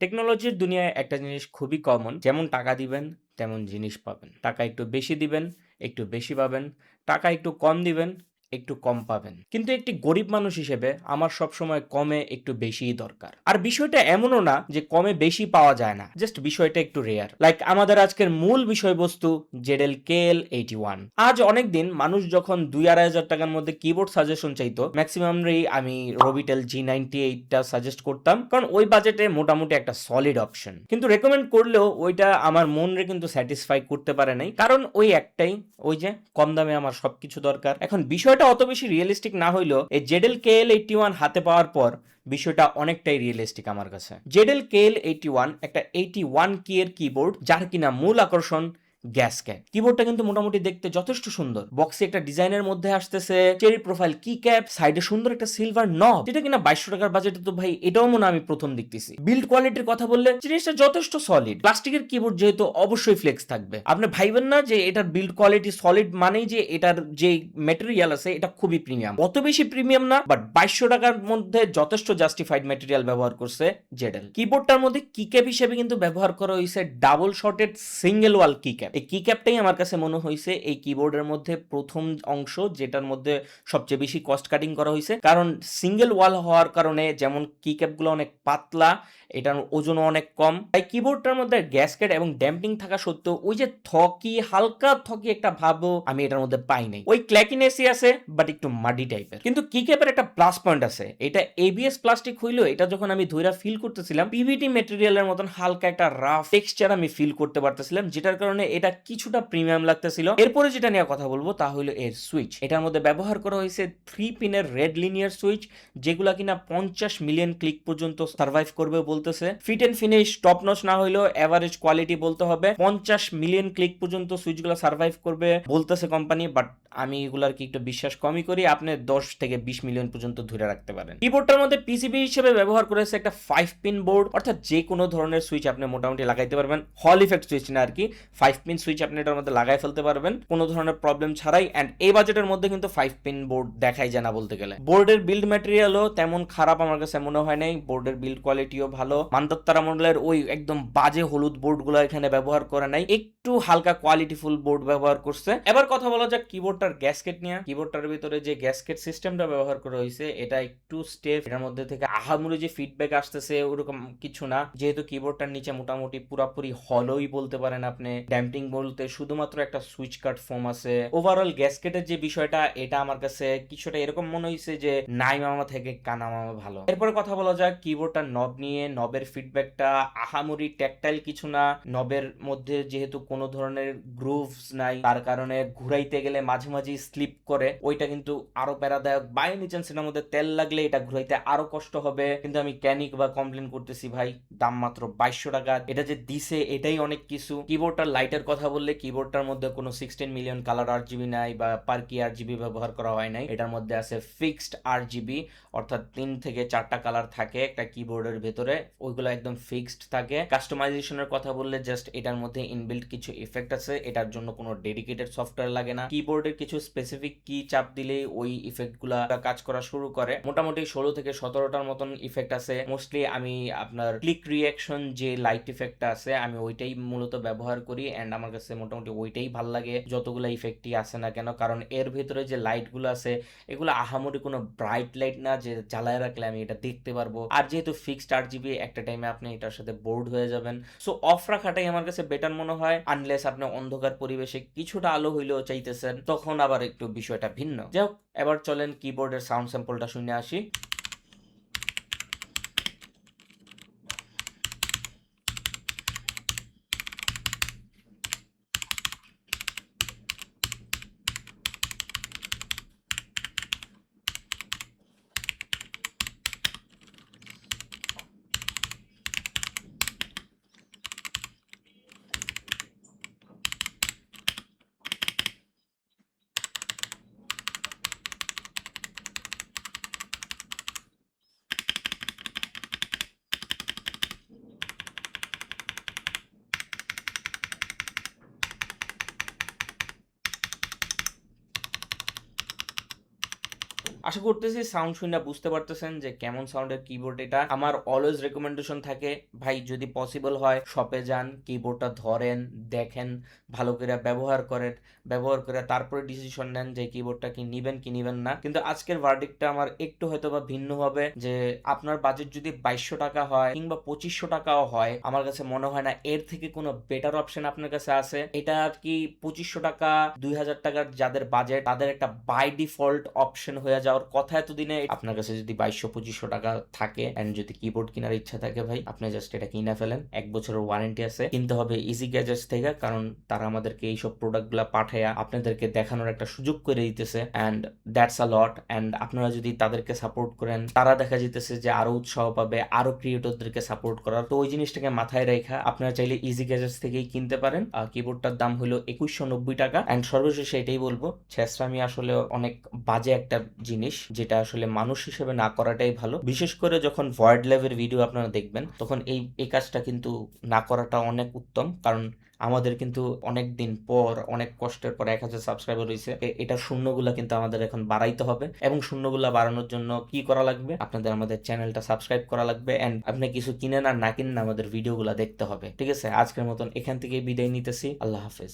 টেকনোলজির দুনিয়ায় একটা জিনিস খুবই কমন। যেমন টাকা দিবেন, তেমন জিনিস পাবেন। টাকা একটু বেশি দিবেন, একটু বেশি পাবেন। টাকা একটু কম দিবেন, একটু কম পাবেন। কিন্তু একটি গরিব মানুষ হিসেবে আমার সবসময় কমে একটু বেশিই দরকার। আর বিষয়টা এমনও না যে কমে বেশি পাওয়া যায় না। জাস্ট বিষয়টা একটু রেয়ার। লাইক আমাদের আজকের মূল বিষয়বস্তু JEDEL KL81। আজ অনেকদিন মানুষ যখন ২-২.৫০০ টাকার মধ্যে কিবোর্ড সাজেশন চাইতো, ম্যাক্সিমামলি আমি Robitel G98 টা সাজেস্ট করতাম। কারণ ওই বাজেটে মোটামুটি একটা সলিড অপশন। কিন্তু রেকমেন্ড করলেও ওইটা আমার মনরে কিন্তু স্যাটিসফাই করতে পারে নাই। কারণ ওই একটাই, ওই যে কম দামে আমার সবকিছু দরকার। এখন বিষয়টা অত বেশি রিয়েলিস্টিক না হইলেও এই JEDEL KL81 হাতে পাওয়ার পর বিষয়টা অনেকটাই রিয়েলিস্টিক আমার কাছে। JEDEL KL81 একটা 81 কি এর কিবোর্ড, যার কিনা মূল আকর্ষণ গ্যাসকেট। কিবোর্ডটা কিন্তু মোটামুটি দেখতে যথেষ্ট সুন্দর। বক্সে একটা ডিজাইনের মধ্যে আসতেছে, চেরি প্রোফাইল কি ক্যাপ, সাইডে সুন্দর একটা সিলভার নব, যেটা কিনা 2200 টাকার বাজেটে তো ভাই এটাও মনে হয় আমি প্রথম দেখতেছি। বিল্ড কোয়ালিটির কথা বললে জিনিসটা যথেষ্ট সলিড। প্লাস্টিকের কিবোর্ড যেহেতু অবশ্যই ফ্লেক্স থাকবে। আপনি ভাইবেন না যে এটার বিল্ড কোয়ালিটি সলিড মানেই যে এটার যে ম্যাটেরিয়াল আছে এটা খুবই প্রিমিয়াম। অত বেশি প্রিমিয়াম না, বাট 2200 টাকার মধ্যে যথেষ্ট জাস্টিফাইড ম্যাটেরিয়াল ব্যবহার করছে JEDEL। কিবোর্ডটার মধ্যে কি ক্যাপ হিসেবে কিন্তু ব্যবহার করা হয়েছে ডাবল শটেড সিঙ্গেল ওয়াল কি ক্যাপ। এই কি ক্যাপটাই আমার কাছে মনে হয়েছে এই কিবোর্ডের মধ্যে প্রথম অংশ, যেটার মধ্যে সবচেয়ে বেশি কস্ট কাটিং করা হয়েছে। কারণ সিঙ্গেল ওয়াল হওয়ার কারণে যেমন কি ক্যাপগুলো অনেক পাতলা, এটার ওজনও অনেক কম। তাই কিবোর্ডটার মধ্যে গ্যাসকেট এবং ড্যাম্পিং থাকা সত্ত্বেও ওই যে থকি, হালকা থকি একটা ভাবও আমি এটার মধ্যে পাই নাই। ওই ক্ল্যাকিনেসই আছে, বাট একটু মাডি টাইপের। কিন্তু কি ক্যাপের একটা প্লাস পয়েন্ট আছে, এটা ABS প্লাস্টিক হইলেও এটা যখন আমি ধইরা ফিল করতেছিলাম, PVT ম্যাটেরিয়ালের মতন হালকা একটা রাফ টেক্সচার আমি ফিল করতে পারতেছিলাম, যেটার কারণে এটা কিছুটা প্রিমিয়াম লাগতেছিল। এরপরে যেটা নিয়ে কথা বলবো তা হলো এর সুইচ। এটার মধ্যে ব্যবহার করা হয়েছে 3 পিনের রেড লিনিয়ার সুইচ, যেগুলা কিনা 50 মিলিয়ন ক্লিক পর্যন্ত সার্ভাইভ করবে বলতেছে। Fit and finish top notch না হইলেও এভারেজ কোয়ালিটি বলতে হবে। 50 মিলিয়ন ক্লিক পর্যন্ত সুইচগুলো সার্ভাইভ করবে বলতেছে কোম্পানি, বাট আমি এগুলার কি একটু বিশ্বাস কমই করি। আপনি 10 থেকে 20 মিলিয়ন পর্যন্ত ধরে রাখতে পারেন। কিবোর্ডটার মধ্যে পিসিবি হিসেবে ব্যবহার করেছে একটা 5 পিন বোর্ড, অর্থাৎ যে কোনো ধরনের সুইচ আপনি মোটামুটি লাগাইতে পারবেন। হল ইফেক্ট সুইচ না আর কি, 5 পিন সুইচ আপনি এটার মধ্যে লাগাই ফেলতে পারবেন কোনো ধরনের প্রবলেম ছাড়াই। এন্ড এই বাজেটের মধ্যে কিন্তু 5 পিন বোর্ড দেখাই যায় না বলতে গেলে। বোর্ডের বিল্ড ম্যাটেরিয়ালও তেমন খারাপ আমার কাছে মনে হয় নাই। বোর্ডের বিল্ড কোয়ালিটিও ভালো। মানদত্তারা মডেলের ওই একদম বাজে হলুদ বোর্ডগুলো এখানে ব্যবহার করে নাই, একটু হালকা কোয়ালিটিফুল বোর্ড ব্যবহার করছে। এবার কথা বলা যাক কিবোর্ডটার গ্যাসকেট নিয়ে। কিবোর্ডটার ভিতরে যে গ্যাসকেট সিস্টেমটা ব্যবহার করা হয়েছে এটা একটু স্টেপ, এটার মধ্যে থেকে আহামরি যে ফিডব্যাক আসতেছে ওরকম কিছু না, যেহেতু কিবোর্ডটার নিচে মোটামুটি পুরাপুরি হলোই বলতে পারেন আপনি। ড্যাম্পিং বলতে শুধুমাত্র একটা সুইচ কাট ফোম আছে। ওভারঅল গ্যাসকেটের যে বিষয়টা এটা আমার কাছে কিছুটা এরকম মনে হয়েছে যে নাই মামা থেকে কানা মামা ভালো। এরপরে কথা বলা যাক কিবোর্ডটার নব নিয়ে। নবের ফিডব্যাকটা আহামরি ট্যাকটাইল কিছু না। নবের মধ্যে যেহেতু কোনো ধরনের গ্রুভস নাই, তার কারণে ঘুরাইতে গেলে মাঝে মাঝে স্লিপ করে, ওইটা কিন্তু আরো প্যারাদায়ক। বাই এনি চান্স এর মধ্যে তেল লাগলে এটা ঘুরাইতে আরো কষ্ট হবে। কিন্তু আমি ক্যানিক বা কমপ্লেন করতেছি ভাই, দাম মাত্র 2200 টাকা, এটা যে দিছে এটাই অনেক কিছু। কিবোর্ডটার লাইটের কথা বললে কিবোর্ডটার মধ্যে কোনো 16 মিলিয়ন কালার RGB নাই বা পার্কি RGB ব্যবহার করা হয় নাই। এটার মধ্যে আছে ফিক্সড RGB, অর্থাৎ 3 থেকে 4টা কালার থাকে একটা কিবোর্ডের ভেতরে, ওইগুলো একদম ফিক্সড থাকে। কাস্টমাইজেশনের কথা বললে জাস্ট এটার মধ্যে ইনবিল্ট কিছু ইফেক্ট আছে, এটার জন্য কোনো ডেডিকেটেড সফটওয়্যার লাগে না। কিবোর্ডের কিছু স্পেসিফিক কি চাপ দিলেই ওই ইফেক্টগুলা কাজ করা শুরু করে। মোটামুটি 16 থেকে 17টার মতন ইফেক্ট আছে। মোস্টলি আমি আপনার ক্লিক রিঅ্যাকশন যে লাইট ইফেক্টটা আছে আমি ওইটাই মূলত ব্যবহার করি, এন্ড আমার কাছে মোটামুটি ওইটাই ভাল লাগে যতগুলো ইফেক্টই আছে না কেন। কারণ এর ভিতরে যে লাইটগুলো আছে এগুলো আহামরি কোনো ব্রাইট লাইট না যে জ্বালায় রাখলে আমি এটা দেখতে পারবো। আর যেহেতু ফিক্সড RGB, একটা টাইমে আপনি এটার সাথে বোর্ড হয়ে যাবেন। সো অফ রাখাটাই আমার কাছে বেটার মনে হয়, আনলেস আপনি অন্ধকার পরিবেশে কিছুটা আলো হইলেও চাইতেছেন, তখন আবার একটু বিষয়টা ভিন্ন। যাই হোক, এবার চলেন কিবোর্ডের সাউন্ড স্যাম্পলটা শুনে আসি। আশা করতেছি সাউন্ড শুনে বুঝতে পারতেছেন যে কেমন সাউন্ডের কিবোর্ড এটা। আমার অলওয়েজ রেকমেন্ডেশন থাকে ভাই যদি পসিবল হয় শপে যান, কিবোর্ডটা ধরেন, দেখেন, ভালো করে ব্যবহার করেন, ব্যবহার করে তারপরে ডিসিশন নেন যে কিবোর্ডটা কি নিবেন কি নিবেন না। কিন্তু আজকের ভার্ডিক্টটা আমার একটু হয়তোবা ভিন্ন হবে, যে আপনার বাজেট যদি 2200 টাকা হয় কিংবা 2500 টাকাও হয়, আমার কাছে মনে হয় না এর থেকে কোনো বেটার অপশন আপনার কাছে আছে। এটা আর কি 2500 টাকা 2000 টাকার যাদের বাজেট তাদের একটা বাই ডিফল্ট অপশন হয়ে যাওয়ার কথা এতদিনে। আপনার কাছে যদি 2200-2500 টাকা থাকে এন্ড যদি কিবোর্ড কেনার ইচ্ছা থাকে ভাই, আপনি জাস্ট এটা কিনে ফেলেন। 1 বছরের ওয়ারেন্টি আছে। কিনতে হবে ইজি গ্যাজেটস থেকে, কারণ তারা আমাদেরকে এইসব প্রোডাক্টগুলো পাঠায়া আপনাদেরকে দেখানোর একটা সুযোগ করে দিতেছে and that's a lot. And আপনারা যদি তাদেরকে সাপোর্ট করেন, তারা দেখা যেতেছে যে আরো উৎসাহ পাবে আরো ক্রিয়েটরদেরকে সাপোর্ট করার। তো ওই জিনিসটাকে মাথায় রেখা আপনারা চাইলে ইজি গ্যাজেটস থেকেই কিনতে পারেন। কিবোর্ডটার দাম হলো 2190 টাকা। অ্যান্ড সর্বশেষে এটাই বলবো, ছেঁচড়ামি আসলে অনেক বাজে একটা জিনিস, যেটা আসলে মানুষ হিসেবে না করাটাই ভালো। বিশেষ করে যখন ভয়েড লেভের ভিডিও আপনারা দেখবেন, তখন এই কাজটা কিন্তু না করাটা অনেক উত্তম। কারণ আমাদের কিন্তু অনেক দিন পর, অনেক কষ্টের পর 1000 সাবস্ক্রাইবার হয়েছে। এটার শূন্যগুলা কিন্তু আমাদের এখন বাড়াইতে হবে, এবং শূন্যগুলা বাড়ানোর জন্য কি করা লাগবে? আপনাদের আমাদের চ্যানেলটা সাবস্ক্রাইব করা লাগবে, এন্ড আপনি কিছু কিনেন আর না কিনেন আমাদের ভিডিওগুলা দেখতে হবে। ঠিক আছে, আজকের মতন এখান থেকে বিদায় নিতেছি। আল্লাহ হাফেজ।